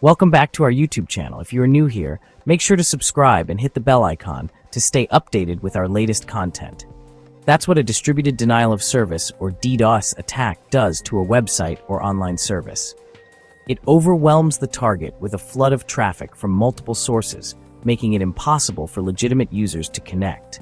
Welcome back to our YouTube channel. If you are new here, make sure to subscribe and hit the bell icon to stay updated with our latest content. That's what a distributed denial of service or DDoS attack does to a website or online service. It overwhelms the target with a flood of traffic from multiple sources, making it impossible for legitimate users to connect.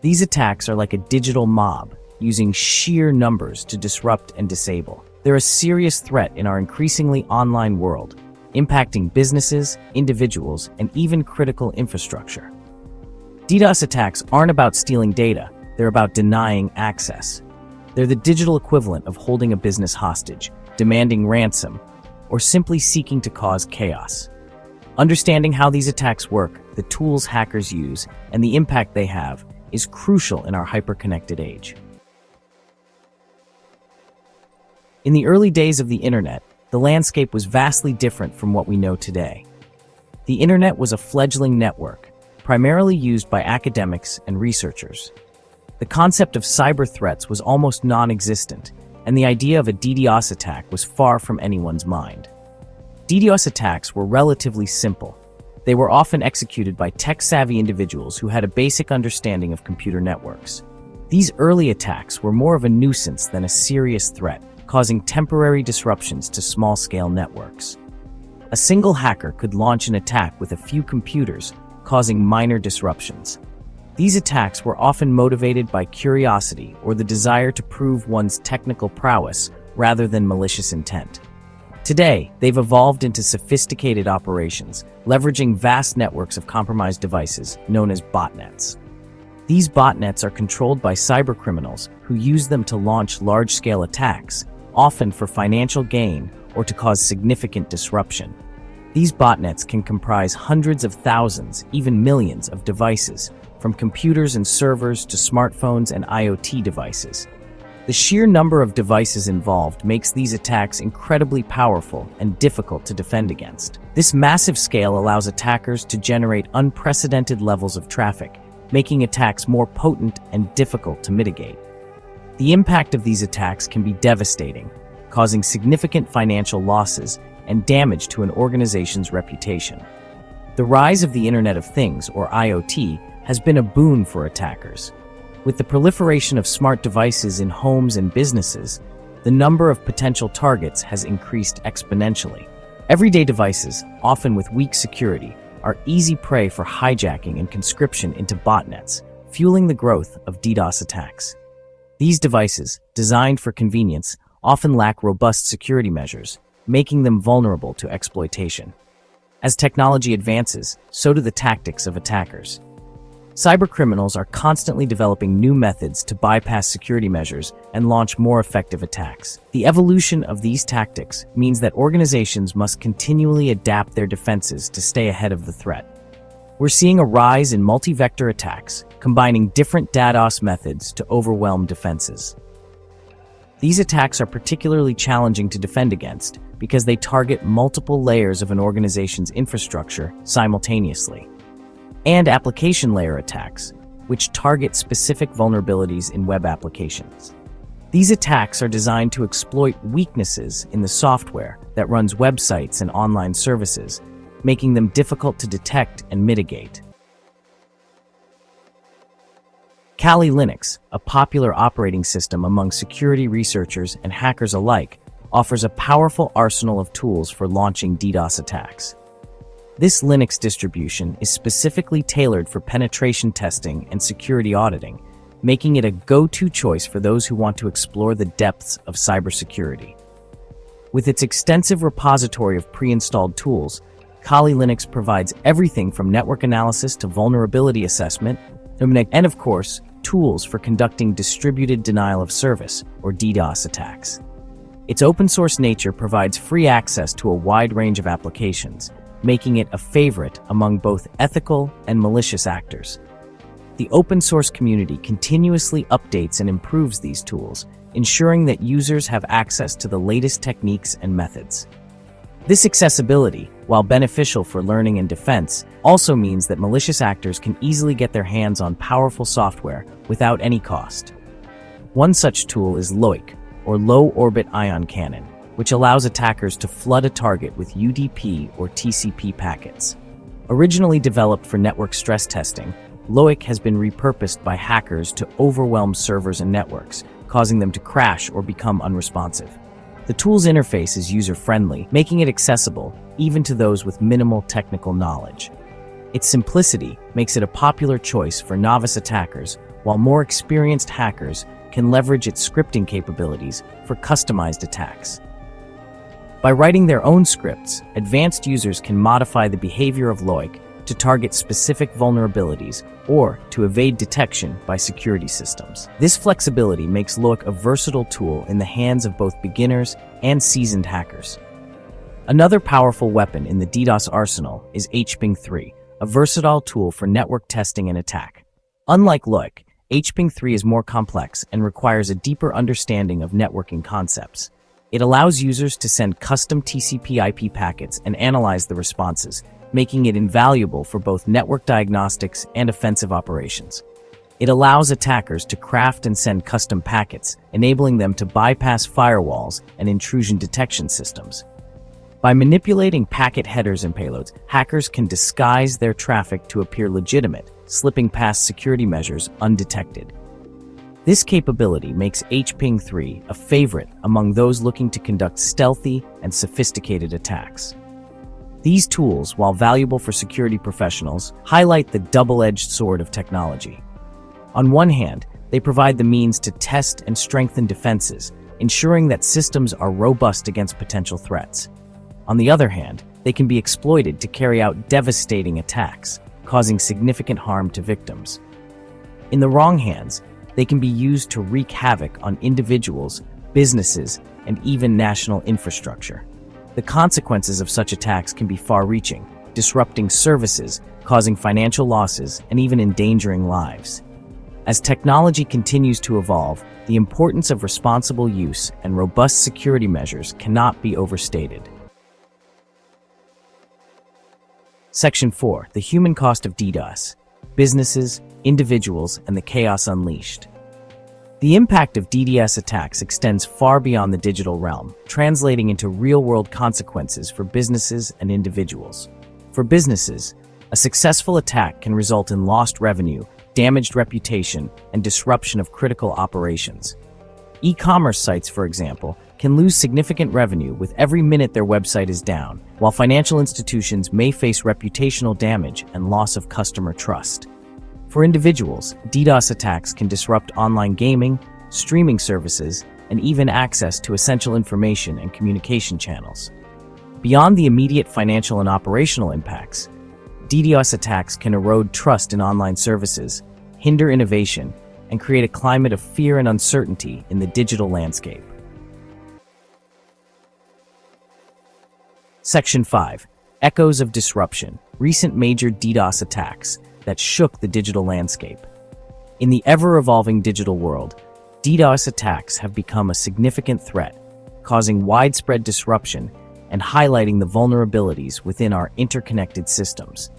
These attacks are like a digital mob, using sheer numbers to disrupt and disable. They're a serious threat in our increasingly online world, impacting businesses, individuals, and even critical infrastructure. DDoS attacks aren't about stealing data, they're about denying access. They're the digital equivalent of holding a business hostage, demanding ransom, or simply seeking to cause chaos. Understanding how these attacks work, the tools hackers use, and the impact they have is crucial in our hyper-connected age. In the early days of the internet, the landscape was vastly different from what we know today. The internet was a fledgling network, primarily used by academics and researchers. The concept of cyber threats was almost non-existent, and the idea of a DDoS attack was far from anyone's mind. DDoS attacks were relatively simple. They were often executed by tech-savvy individuals who had a basic understanding of computer networks. These early attacks were more of a nuisance than a serious threat, causing temporary disruptions to small-scale networks. A single hacker could launch an attack with a few computers, causing minor disruptions. These attacks were often motivated by curiosity or the desire to prove one's technical prowess rather than malicious intent. Today, they've evolved into sophisticated operations, leveraging vast networks of compromised devices known as botnets. These botnets are controlled by cybercriminals who use them to launch large-scale attacks, often for financial gain or to cause significant disruption. These botnets can comprise hundreds of thousands, even millions of devices, from computers and servers to smartphones and IoT devices. The sheer number of devices involved makes these attacks incredibly powerful and difficult to defend against. This massive scale allows attackers to generate unprecedented levels of traffic, making attacks more potent and difficult to mitigate. The impact of these attacks can be devastating, causing significant financial losses and damage to an organization's reputation. The rise of the Internet of Things, or IoT, has been a boon for attackers. With the proliferation of smart devices in homes and businesses, the number of potential targets has increased exponentially. Everyday devices, often with weak security, are easy prey for hijacking and conscription into botnets, fueling the growth of DDoS attacks. These devices, designed for convenience, often lack robust security measures, making them vulnerable to exploitation. As technology advances, so do the tactics of attackers. Cybercriminals are constantly developing new methods to bypass security measures and launch more effective attacks. The evolution of these tactics means that organizations must continually adapt their defenses to stay ahead of the threat. We're seeing a rise in multi-vector attacks, combining different DDoS methods to overwhelm defenses. These attacks are particularly challenging to defend against because they target multiple layers of an organization's infrastructure simultaneously. And application layer attacks, which target specific vulnerabilities in web applications. These attacks are designed to exploit weaknesses in the software that runs websites and online services, making them difficult to detect and mitigate. Kali Linux, a popular operating system among security researchers and hackers alike, offers a powerful arsenal of tools for launching DDoS attacks. This Linux distribution is specifically tailored for penetration testing and security auditing, making it a go-to choice for those who want to explore the depths of cybersecurity. With its extensive repository of pre-installed tools, Kali Linux provides everything from network analysis to vulnerability assessment, and of course, tools for conducting distributed denial of service, or DDoS attacks. Its open-source nature provides free access to a wide range of applications, making it a favorite among both ethical and malicious actors. The open-source community continuously updates and improves these tools, ensuring that users have access to the latest techniques and methods. This accessibility, while beneficial for learning and defense, also means that malicious actors can easily get their hands on powerful software without any cost. One such tool is LOIC, or Low Orbit Ion Cannon. which allows attackers to flood a target with UDP or TCP packets. Originally developed for network stress testing, LOIC has been repurposed by hackers to overwhelm servers and networks, causing them to crash or become unresponsive. The tool's interface is user-friendly, making it accessible even to those with minimal technical knowledge. Its simplicity makes it a popular choice for novice attackers, while more experienced hackers can leverage its scripting capabilities for customized attacks. By writing their own scripts, advanced users can modify the behavior of LOIC to target specific vulnerabilities or to evade detection by security systems. This flexibility makes LOIC a versatile tool in the hands of both beginners and seasoned hackers. Another powerful weapon in the DDoS arsenal is HPing3, a versatile tool for network testing and attack. Unlike LOIC, HPing3 is more complex and requires a deeper understanding of networking concepts. It allows users to send custom TCP/IP packets and analyze the responses, making it invaluable for both network diagnostics and offensive operations. It allows attackers to craft and send custom packets, enabling them to bypass firewalls and intrusion detection systems. By manipulating packet headers and payloads, hackers can disguise their traffic to appear legitimate, slipping past security measures undetected. This capability makes HPing3 a favorite among those looking to conduct stealthy and sophisticated attacks. These tools, while valuable for security professionals, highlight the double-edged sword of technology. On one hand, they provide the means to test and strengthen defenses, ensuring that systems are robust against potential threats. On the other hand, they can be exploited to carry out devastating attacks, causing significant harm to victims. In the wrong hands, they can be used to wreak havoc on individuals, businesses, and even national infrastructure. The consequences of such attacks can be far-reaching, disrupting services, causing financial losses, and even endangering lives. As technology continues to evolve, the importance of responsible use and robust security measures cannot be overstated. Section 4. The human cost of DDoS. Businesses, individuals, and the chaos unleashed. The impact of DDoS attacks extends far beyond the digital realm, translating into real-world consequences for businesses and individuals. For businesses, a successful attack can result in lost revenue, damaged reputation, and disruption of critical operations. E-commerce sites, for example, can lose significant revenue with every minute their website is down, while financial institutions may face reputational damage and loss of customer trust. For individuals, DDoS attacks can disrupt online gaming, streaming services, and even access to essential information and communication channels. Beyond the immediate financial and operational impacts, DDoS attacks can erode trust in online services, hinder innovation, and create a climate of fear and uncertainty in the digital landscape. Section 5. Echoes of disruption. Recent major DDoS attacks that shook the digital landscape. In the ever-evolving digital world, DDoS attacks have become a significant threat, causing widespread disruption and highlighting the vulnerabilities within our interconnected systems.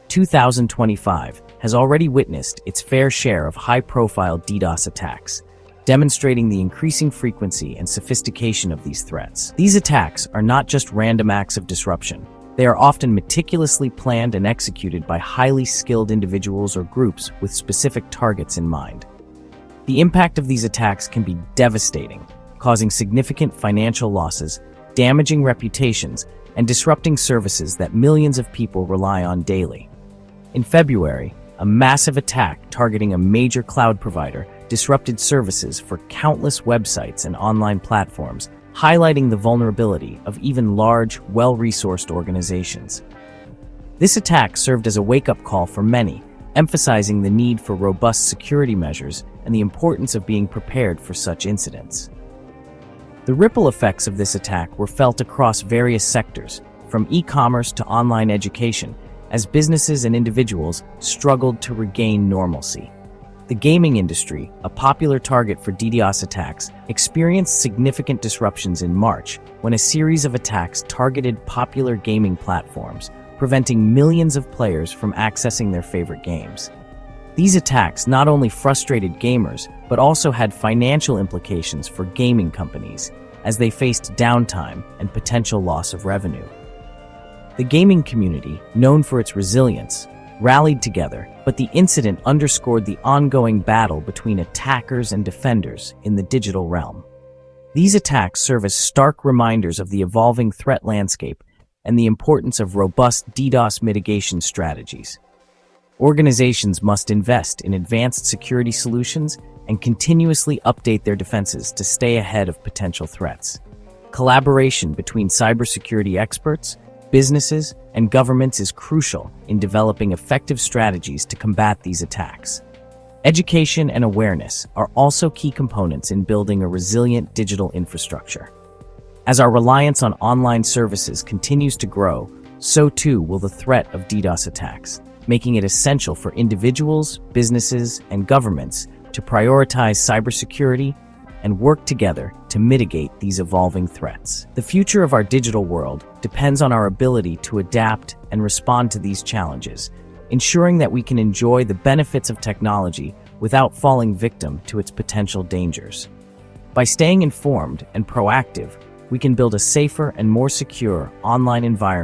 2025 has already witnessed its fair share of high-profile DDoS attacks, demonstrating the increasing frequency and sophistication of these threats. These attacks are not just random acts of disruption. They are often meticulously planned and executed by highly skilled individuals or groups with specific targets in mind. The impact of these attacks can be devastating, causing significant financial losses, damaging reputations, and disrupting services that millions of people rely on daily. In February, a massive attack targeting a major cloud provider disrupted services for countless websites and online platforms, highlighting the vulnerability of even large, well-resourced organizations. This attack served as a wake-up call for many, emphasizing the need for robust security measures and the importance of being prepared for such incidents. The ripple effects of this attack were felt across various sectors, from e-commerce to online education, as businesses and individuals struggled to regain normalcy. The gaming industry, a popular target for DDoS attacks, experienced significant disruptions in March when a series of attacks targeted popular gaming platforms, preventing millions of players from accessing their favorite games. These attacks not only frustrated gamers, but also had financial implications for gaming companies, as they faced downtime and potential loss of revenue. The gaming community, known for its resilience, rallied together, but the incident underscored the ongoing battle between attackers and defenders in the digital realm. These attacks serve as stark reminders of the evolving threat landscape and the importance of robust DDoS mitigation strategies. Organizations must invest in advanced security solutions and continuously update their defenses to stay ahead of potential threats. Collaboration between cybersecurity experts, businesses, and governments is crucial in developing effective strategies to combat these attacks. Education and awareness are also key components in building a resilient digital infrastructure. As our reliance on online services continues to grow, so too will the threat of DDoS attacks, making it essential for individuals, businesses, and governments to prioritize cybersecurity and work together to mitigate these evolving threats. The future of our digital world depends on our ability to adapt and respond to these challenges, ensuring that we can enjoy the benefits of technology without falling victim to its potential dangers. By staying informed and proactive, we can build a safer and more secure online environment